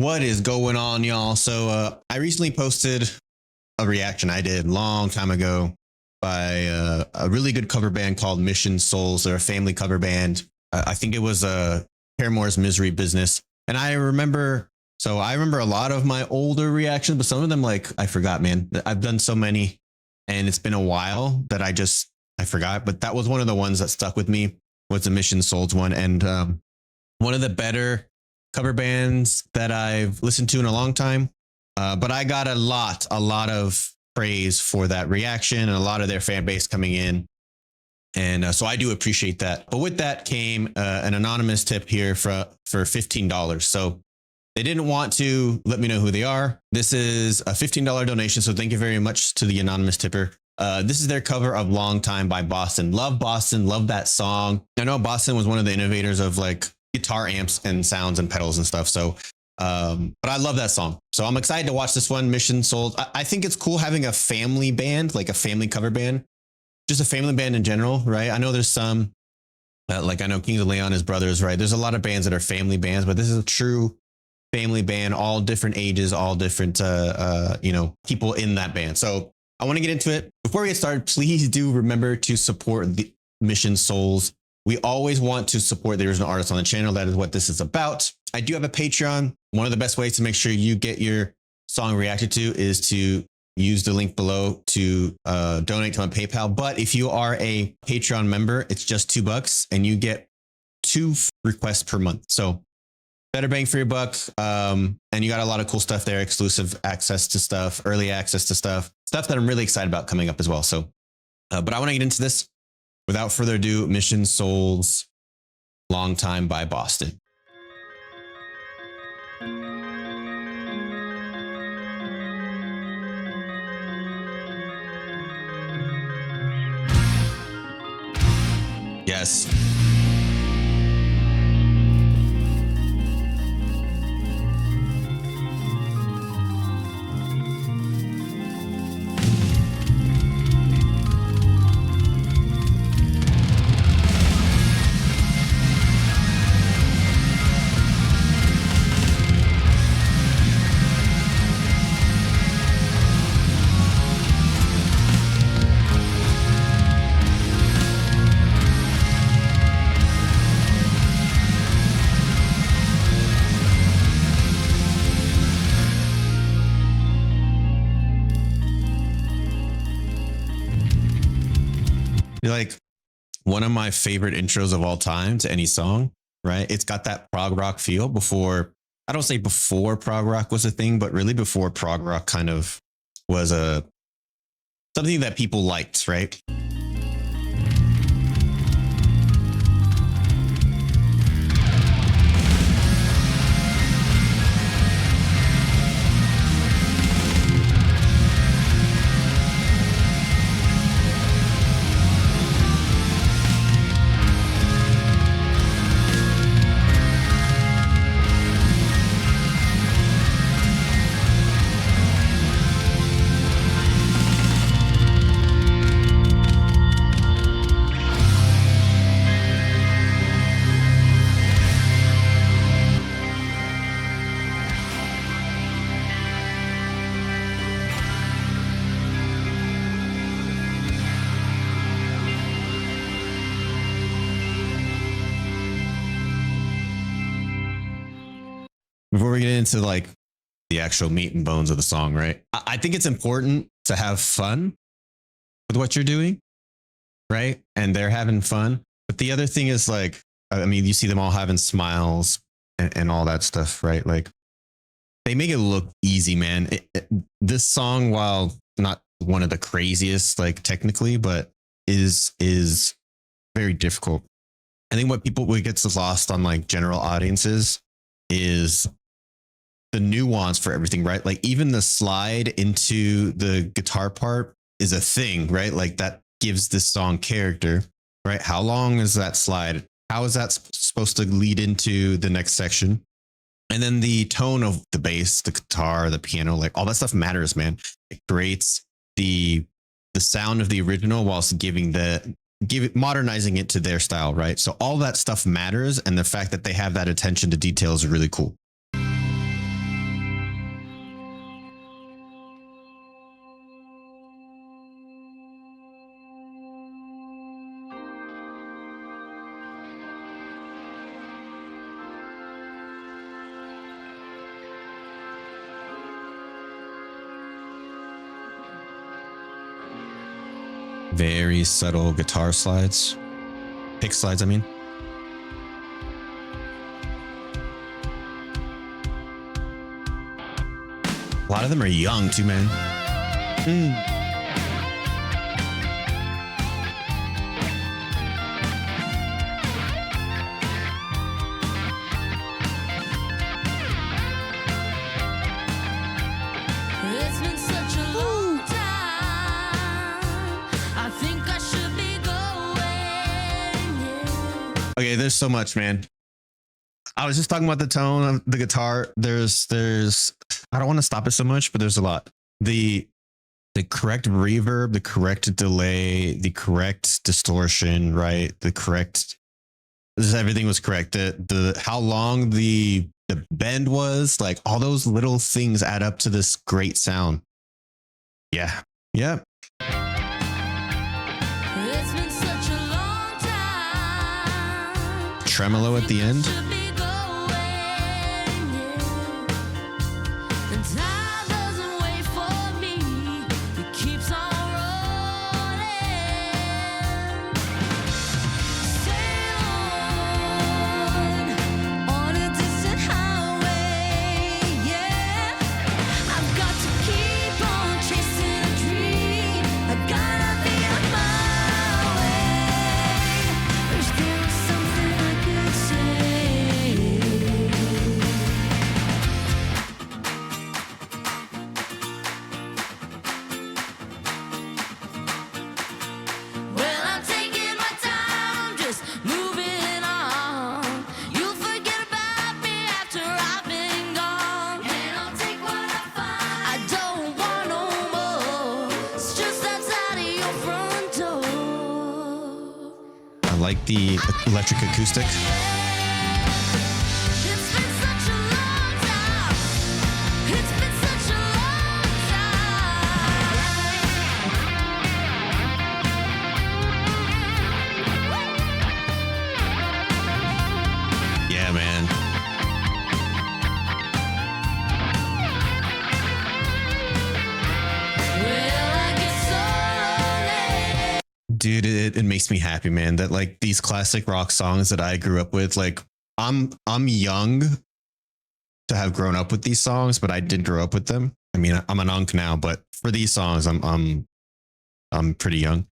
What is going on, y'all? So I recently posted a reaction I did a long time ago by a really good cover band called Mission Souls. They're a family cover band. I think it was Paramore's Misery Business. And I remember a lot of my older reactions, but some of them, like, I forgot, man. I've done so many and it's been a while that I forgot. But that was one of the ones that stuck with me, was the Mission Souls one. And one of the better cover bands that I've listened to in a long time. But I got a lot of praise for that reaction and a lot of their fan base coming in. And so I do appreciate that. But with that came an anonymous tip here for $15. So they didn't want to let me know who they are. This is a $15 donation. So thank you very much to the anonymous tipper. This is their cover of Long Time by Boston. Love Boston. Love that song. I know Boston was one of the innovators of like guitar amps and sounds and pedals and stuff. So, but I love that song. So I'm excited to watch this one, Mission Souls. I think it's cool having a family band, like a family cover band, just a family band in general, right? I know there's some, like I know Kings of Leon, his brothers, right? There's a lot of bands that are family bands, but this is a true family band, all different ages, all different, people in that band. So I want to get into it. Before we get started, please do remember to support the Mission Souls. We always want to support the original artists on the channel. That is what this is about. I do have a Patreon. One of the best ways to make sure you get your song reacted to is to use the link below to donate to my PayPal. But if you are a Patreon member, it's just $2 and you get 2 requests per month. So better bang for your buck. And you got a lot of cool stuff there, exclusive access to stuff, early access to stuff that I'm really excited about coming up as well. So, but I want to get into this. Without further ado, Mission Souls, Long Time by Boston. Yes. Like one of my favorite intros of all time to any song, right? It's got that prog rock feel before, I don't say before prog rock was a thing, but really before prog rock kind of was something that people liked, right? Before we get into like the actual meat and bones of the song, right? I think it's important to have fun with what you're doing, right? And they're having fun. But the other thing is like, I mean, you see them all having smiles and all that stuff, right? Like they make it look easy, man. This song, while not one of the craziest, like technically, but is very difficult. I think what gets lost on like general audiences is the nuance for everything, right? Like even the slide into the guitar part is a thing, right? Like that gives this song character, right? How long is that slide? How is that supposed to lead into the next section? And then the tone of the bass, the guitar, the piano, like all that stuff matters, man. It creates the sound of the original whilst modernizing it to their style, right? So all that stuff matters, and the fact that they have that attention to detail is really cool. Very subtle guitar slides. Pick slides, I mean. A lot of them are young too, man. It's been such a long time. I think I should be going. Yeah. Okay, there's so much, man. I was just talking about the tone of the guitar. There's I don't want to stop it so much, but there's a lot. The correct reverb, the correct delay, the correct distortion, right? The correct everything was correct. The how long the bend was, like all those little things add up to this great sound. Yeah. Yep. It's been such a long time. Tremolo at the end. Should be going, yeah. And time doesn't wait for me. It keeps on rolling. Sail on a distant highway, yeah. I've got to keep on chasing a dream. I gotta be on my way. Wish there was something I could say. Well, I'm taking my time, just moving on. You'll forget about me after I've been gone. And I'll take what I find. I don't want no more. It's just outside of your front door. I like the electric acoustic. It's been such a long time. It's been such a long time. Yeah, man. Well, I get so lonely. Dude, it makes me happy, man, that like these classic rock songs that I grew up with, like I'm young to have grown up with these songs, but I didn't grow up with them. I mean, I'm an unk now, but for these songs, I'm pretty young.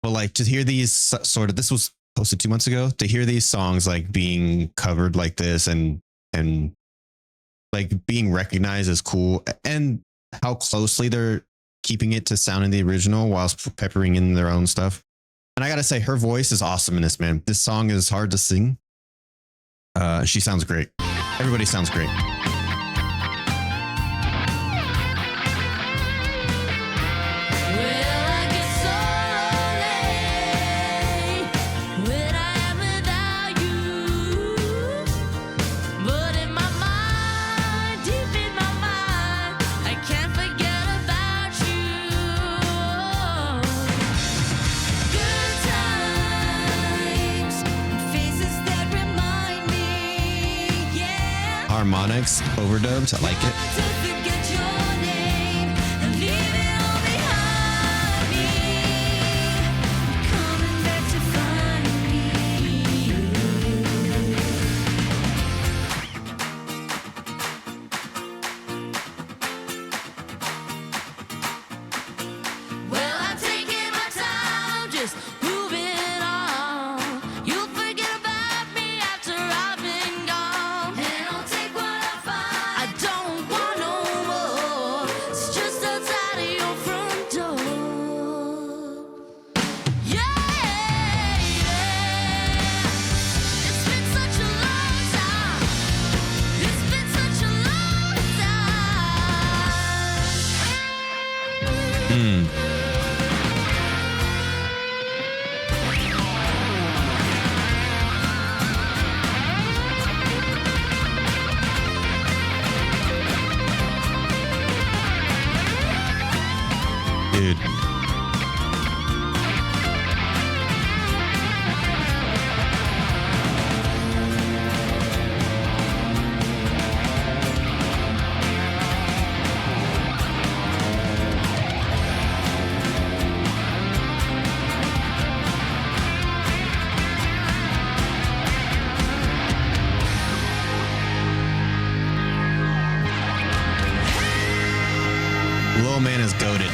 But like to hear these sort of, this was posted 2 months ago, to hear these songs like being covered like this and like being recognized as cool, and how closely they're keeping it to sounding the original whilst peppering in their own stuff. And I gotta say, her voice is awesome in this, man. This song is hard to sing. She sounds great. Everybody sounds great. Well, I get so lonely when I am without you. But in my mind, deep in my mind, I can't forget about you. Good times, faces that remind me, yeah. Harmonics, overdubs, I like it. To forget your name and leave it all behind me. Coming back to find me. Well, I'm taking my time, just moving on. You'll forget about me after I've been gone. And I'll take what I find. I don't want no more. It's just outside of your front door. Yeah, yeah. It's been such a long time. It's been such a long time. Dude. Lil Man is goated.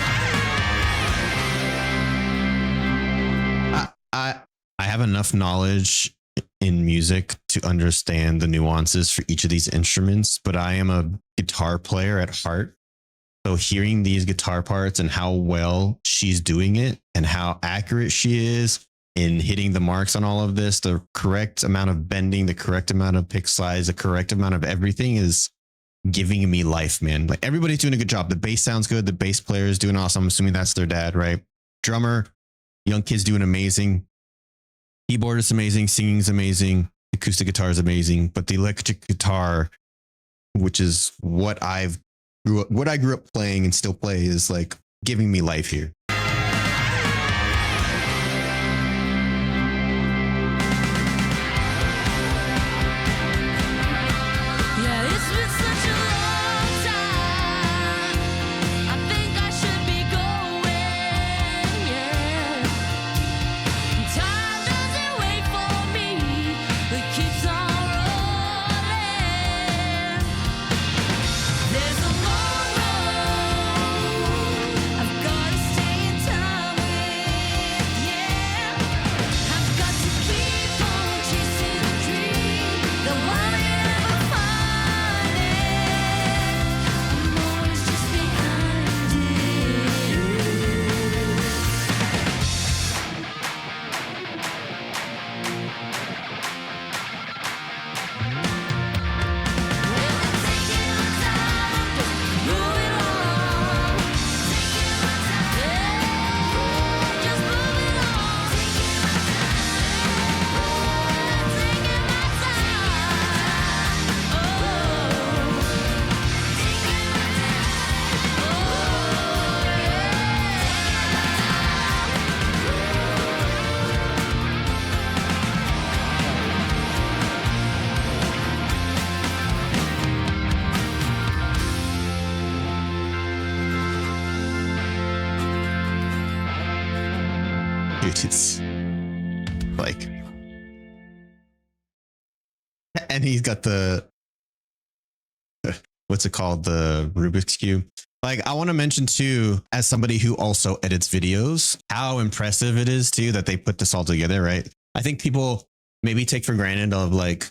I have enough knowledge in music to understand the nuances for each of these instruments, but I am a guitar player at heart. So hearing these guitar parts and how well she's doing it and how accurate she is in hitting the marks on all of this, the correct amount of bending, the correct amount of pick size, the correct amount of everything is giving me life, man. Like everybody's doing a good job. The bass sounds good. The bass player is doing awesome. I'm assuming that's their dad, right? Drummer, young kid's doing amazing. Keyboard is amazing. Singing is amazing. Acoustic guitar is amazing. But the electric guitar, which is what I grew up playing and still play, is like giving me life here. Yeah, it's been such a long time. I think I should be going. Yeah, time doesn't wait for me. It keeps on rolling. There's a long road I've got to stay in time with. Yeah, I've got to keep on chasing a dream. The one I never find it. I'm always just behind Dude, it's like, and he's got the, what's it called? The Rubik's Cube. Like, I want to mention too, as somebody who also edits videos, how impressive it is too that they put this all together, right? I think people maybe take for granted of like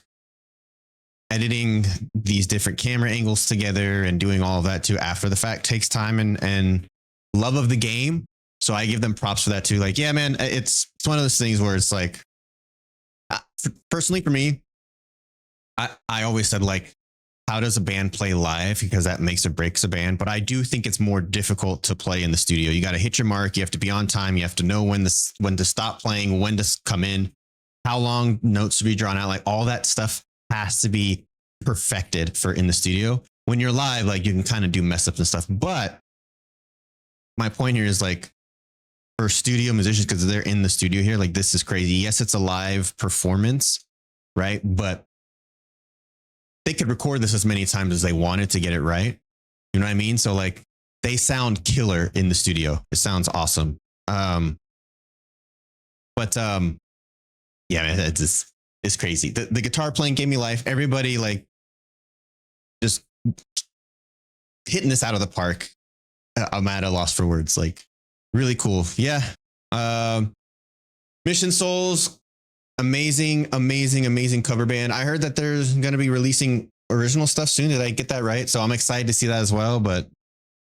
editing these different camera angles together and doing all of that too after the fact takes time and love of the game. So I give them props for that too. Like, yeah, man, it's one of those things where it's like, personally for me, I always said like, how does a band play live? Because that makes or breaks a band. But I do think it's more difficult to play in the studio. You got to hit your mark. You have to be on time. You have to know when to stop playing, when to come in, how long notes to be drawn out. Like all that stuff has to be perfected for in the studio. When you're live, like you can kind of do mess ups and stuff. But my point here is like, for studio musicians, because they're in the studio here, like this is crazy. Yes, it's a live performance, right? But they could record this as many times as they wanted to get it right. You know what I mean? So like they sound killer in the studio. It sounds awesome. Yeah, man, it's crazy. The guitar playing gave me life. Everybody like just hitting this out of the park. I'm at a loss for words. Like, really cool. Yeah. Mission Souls, amazing cover band. I heard that there's going to be releasing original stuff soon. Did I get that right? So I'm excited to see that as well. But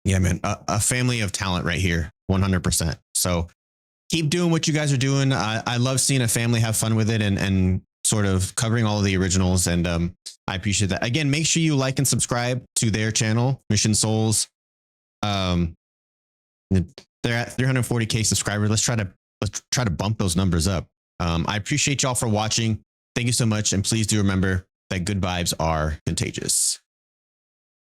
yeah, man, a family of talent right here. 100%. So keep doing what you guys are doing. I love seeing a family have fun with it and sort of covering all of the originals. And I appreciate that. Again, make sure you like and subscribe to their channel, Mission Souls. They're at 340K subscribers. Let's try to bump those numbers up. I appreciate y'all for watching. Thank you so much. And please do remember that good vibes are contagious.